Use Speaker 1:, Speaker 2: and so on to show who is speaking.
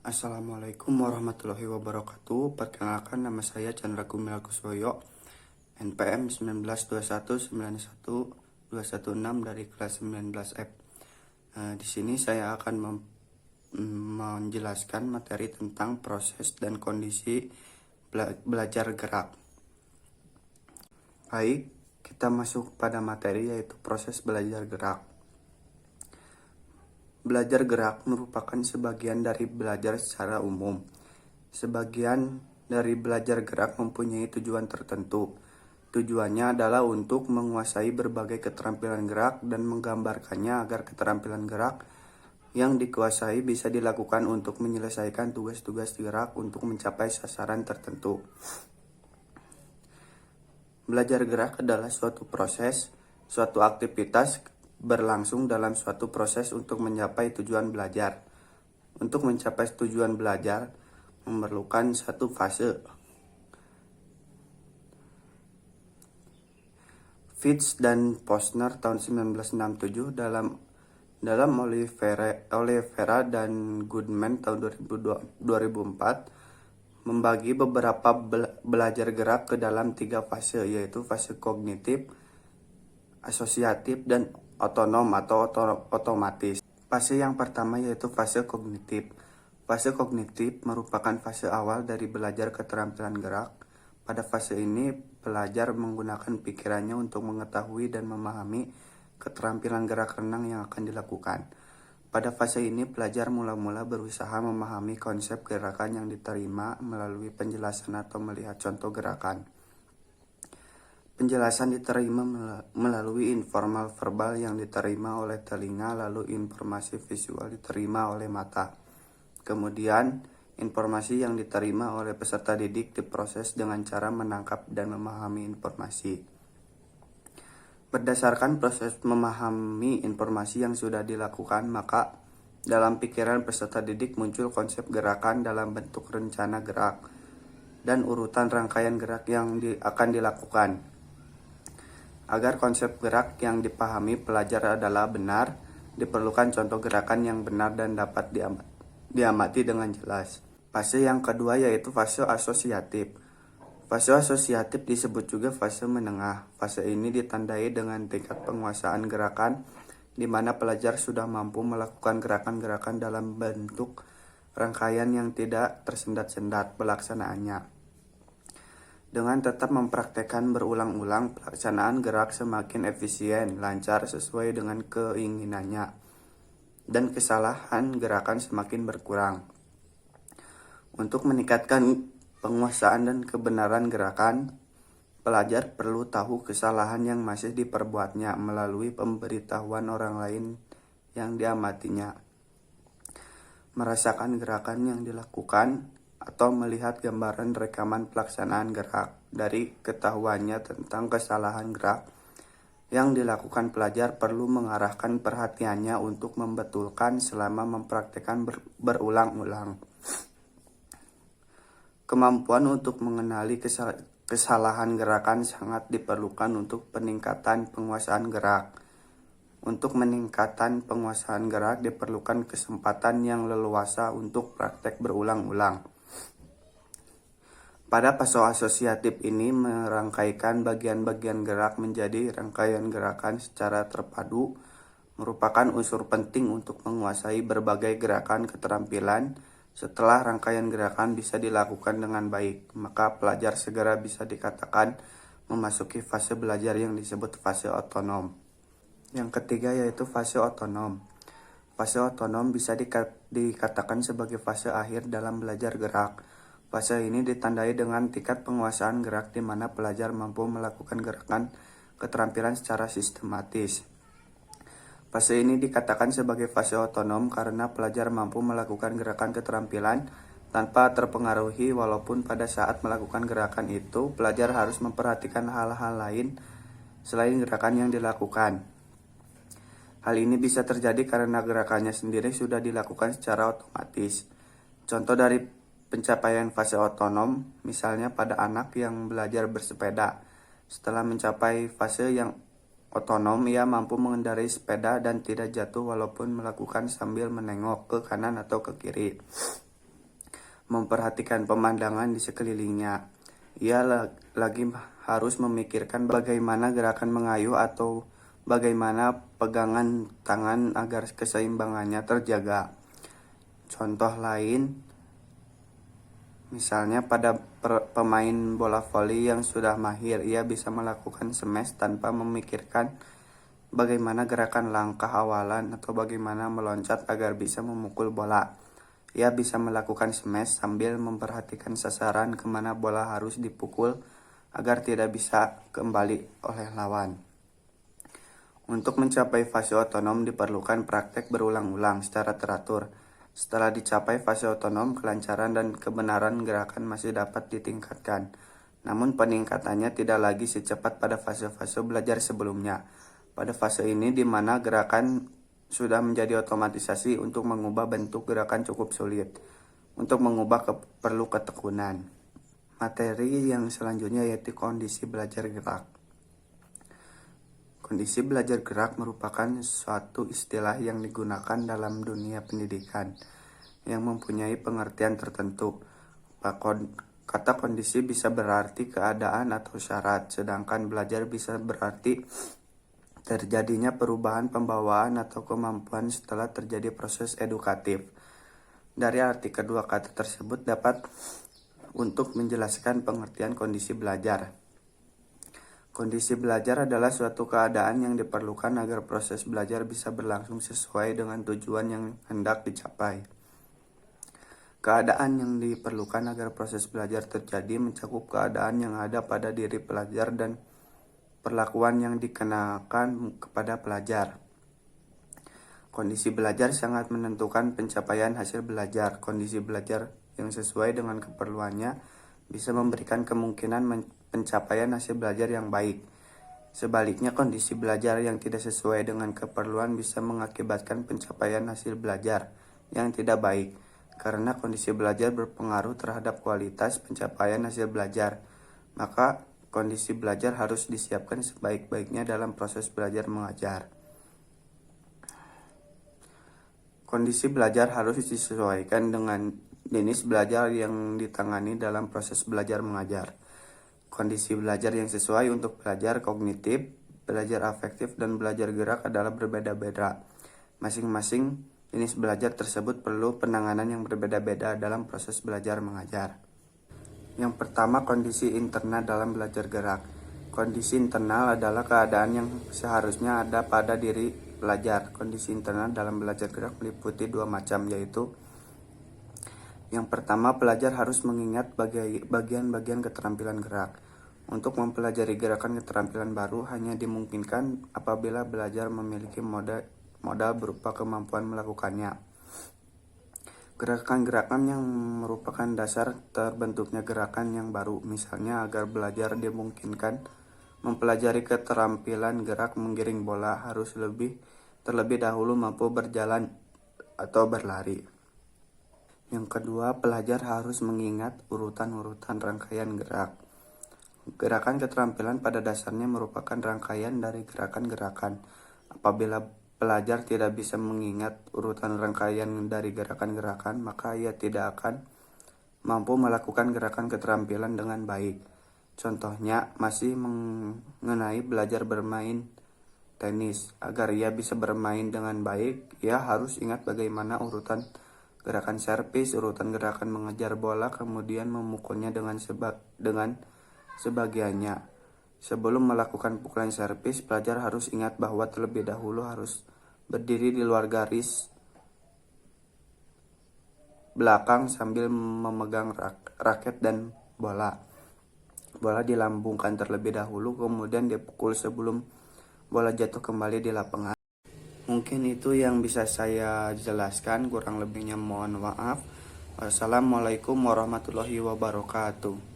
Speaker 1: Assalamualaikum warahmatullahi wabarakatuh. Perkenalkan, nama saya Chandra Gumilar Kusoyo, NPM 192191216 dari kelas 19F. Di sini saya akan menjelaskan materi tentang proses dan kondisi belajar gerak. Baik, kita masuk pada materi, yaitu proses belajar gerak. Belajar gerak merupakan sebagian dari belajar secara umum. Sebagian dari belajar gerak mempunyai tujuan tertentu. Tujuannya adalah untuk menguasai berbagai keterampilan gerak dan menggambarkannya agar keterampilan gerak yang dikuasai bisa dilakukan untuk menyelesaikan tugas-tugas gerak untuk mencapai sasaran tertentu. Belajar gerak adalah suatu proses, suatu aktivitas berlangsung dalam suatu proses untuk mencapai tujuan belajar. Untuk mencapai tujuan belajar memerlukan satu fase. Fitch dan Posner tahun 1967 dalam Oliveira dan Goodman tahun 2004 membagi beberapa belajar gerak ke dalam 3 fase, yaitu fase kognitif, asosiatif, dan otonom atau otomatis. Fase yang pertama yaitu fase kognitif. Fase kognitif merupakan fase awal dari belajar keterampilan gerak. Pada fase ini, pelajar menggunakan pikirannya untuk mengetahui dan memahami keterampilan gerak renang yang akan dilakukan. Pada fase ini, pelajar mula-mula berusaha memahami konsep gerakan yang diterima melalui penjelasan atau melihat contoh gerakan. Penjelasan diterima melalui informal verbal yang diterima oleh telinga, lalu informasi visual diterima oleh mata. Kemudian, informasi yang diterima oleh peserta didik diproses dengan cara menangkap dan memahami informasi. Berdasarkan proses memahami informasi yang sudah dilakukan, maka dalam pikiran peserta didik muncul konsep gerakan dalam bentuk rencana gerak dan urutan rangkaian gerak yang akan dilakukan. Agar konsep gerak yang dipahami pelajar adalah benar, diperlukan contoh gerakan yang benar dan dapat diamati dengan jelas. Fase yang kedua yaitu fase asosiatif. Fase asosiatif disebut juga fase menengah. Fase ini ditandai dengan tingkat penguasaan gerakan, di mana pelajar sudah mampu melakukan gerakan-gerakan dalam bentuk rangkaian yang tidak tersendat-sendat pelaksanaannya. Dengan tetap mempraktekkan berulang-ulang, pelaksanaan gerak semakin efisien, lancar sesuai dengan keinginannya, dan kesalahan gerakan semakin berkurang. Untuk meningkatkan penguasaan dan kebenaran gerakan, pelajar perlu tahu kesalahan yang masih diperbuatnya melalui pemberitahuan orang lain yang diamatinya, merasakan gerakan yang dilakukan, atau melihat gambaran rekaman pelaksanaan gerak. Dari ketahuannya tentang kesalahan gerak yang dilakukan, pelajar perlu mengarahkan perhatiannya untuk membetulkan selama mempraktikkan berulang-ulang. Kemampuan untuk mengenali kesalahan gerakan sangat diperlukan untuk peningkatan penguasaan gerak. Untuk meningkatkan penguasaan gerak diperlukan kesempatan yang leluasa untuk praktek berulang-ulang. Pada fase asosiatif ini merangkaikan bagian-bagian gerak menjadi rangkaian gerakan secara terpadu, merupakan unsur penting untuk menguasai berbagai gerakan keterampilan. Setelah rangkaian gerakan bisa dilakukan dengan baik, maka pelajar segera bisa dikatakan memasuki fase belajar yang disebut fase otonom. Yang ketiga yaitu fase otonom. Fase otonom bisa dikatakan sebagai fase akhir dalam belajar gerak. Fase ini ditandai dengan tingkat penguasaan gerak di mana pelajar mampu melakukan gerakan keterampilan secara sistematis. Fase ini dikatakan sebagai fase otonom karena pelajar mampu melakukan gerakan keterampilan tanpa terpengaruhi, walaupun pada saat melakukan gerakan itu pelajar harus memperhatikan hal-hal lain selain gerakan yang dilakukan. Hal ini bisa terjadi karena gerakannya sendiri sudah dilakukan secara otomatis. Contoh dari pencapaian fase otonom, misalnya pada anak yang belajar bersepeda. Setelah mencapai fase yang otonom, ia mampu mengendarai sepeda dan tidak jatuh walaupun melakukan sambil menengok ke kanan atau ke kiri. Memperhatikan pemandangan di sekelilingnya. Ia lagi harus memikirkan bagaimana gerakan mengayuh atau bagaimana pegangan tangan agar keseimbangannya terjaga. Contoh lain, misalnya pada pemain bola voli yang sudah mahir, ia bisa melakukan smash tanpa memikirkan bagaimana gerakan langkah awalan atau bagaimana meloncat agar bisa memukul bola. Ia bisa melakukan smash sambil memperhatikan sasaran kemana bola harus dipukul agar tidak bisa kembali oleh lawan. Untuk mencapai fase otonom diperlukan praktek berulang-ulang secara teratur. Setelah dicapai fase otonom, kelancaran dan kebenaran gerakan masih dapat ditingkatkan. Namun peningkatannya tidak lagi secepat pada fase-fase belajar sebelumnya. Pada fase ini di mana gerakan sudah menjadi otomatisasi, untuk mengubah bentuk gerakan cukup sulit. Untuk mengubah perlu ketekunan. Materi yang selanjutnya yaitu kondisi belajar gerak. Kondisi belajar gerak merupakan suatu istilah yang digunakan dalam dunia pendidikan yang mempunyai pengertian tertentu. Kata kondisi bisa berarti keadaan atau syarat, sedangkan belajar bisa berarti terjadinya perubahan pembawaan atau kemampuan setelah terjadi proses edukatif. Dari arti kedua kata tersebut dapat untuk menjelaskan pengertian kondisi belajar. Kondisi belajar adalah suatu keadaan yang diperlukan agar proses belajar bisa berlangsung sesuai dengan tujuan yang hendak dicapai. Keadaan yang diperlukan agar proses belajar terjadi mencakup keadaan yang ada pada diri pelajar dan perlakuan yang dikenakan kepada pelajar. Kondisi belajar sangat menentukan pencapaian hasil belajar. Kondisi belajar yang sesuai dengan keperluannya bisa memberikan kemungkinan pencapaian hasil belajar yang baik. Sebaliknya, kondisi belajar yang tidak sesuai dengan keperluan bisa mengakibatkan pencapaian hasil belajar yang tidak baik, karena kondisi belajar berpengaruh terhadap kualitas pencapaian hasil belajar. Maka, kondisi belajar harus disiapkan sebaik-baiknya dalam proses belajar mengajar. Kondisi belajar harus disesuaikan dengan jenis belajar yang ditangani dalam proses belajar mengajar. Kondisi belajar yang sesuai untuk belajar kognitif, belajar afektif, dan belajar gerak adalah berbeda-beda. Masing-masing jenis belajar tersebut perlu penanganan yang berbeda-beda dalam proses belajar mengajar. Yang pertama, kondisi internal dalam belajar gerak. Kondisi internal adalah keadaan yang seharusnya ada pada diri pelajar. Kondisi internal dalam belajar gerak meliputi dua macam, yaitu yang pertama, pelajar harus mengingat bagian-bagian keterampilan gerak. Untuk mempelajari gerakan keterampilan baru hanya dimungkinkan apabila belajar memiliki modal berupa kemampuan melakukannya. Gerakan-gerakan yang merupakan dasar terbentuknya gerakan yang baru, misalnya agar belajar dimungkinkan mempelajari keterampilan gerak menggiring bola, harus terlebih dahulu mampu berjalan atau berlari. Yang kedua, pelajar harus mengingat urutan-urutan rangkaian gerak. Gerakan keterampilan pada dasarnya merupakan rangkaian dari gerakan-gerakan. Apabila pelajar tidak bisa mengingat urutan rangkaian dari gerakan-gerakan, maka ia tidak akan mampu melakukan gerakan keterampilan dengan baik. Contohnya masih mengenai belajar bermain tenis. Agar ia bisa bermain dengan baik, ia harus ingat bagaimana urutan gerakan servis, urutan gerakan mengejar bola, kemudian memukulnya dengan sebagiannya. Sebelum melakukan pukulan servis, pelajar harus ingat bahwa terlebih dahulu harus berdiri di luar garis belakang sambil memegang raket dan bola. Bola dilambungkan terlebih dahulu, kemudian dipukul sebelum bola jatuh kembali di lapangan. Mungkin itu yang bisa saya jelaskan, kurang lebihnya mohon maaf. Wassalamualaikum warahmatullahi wabarakatuh.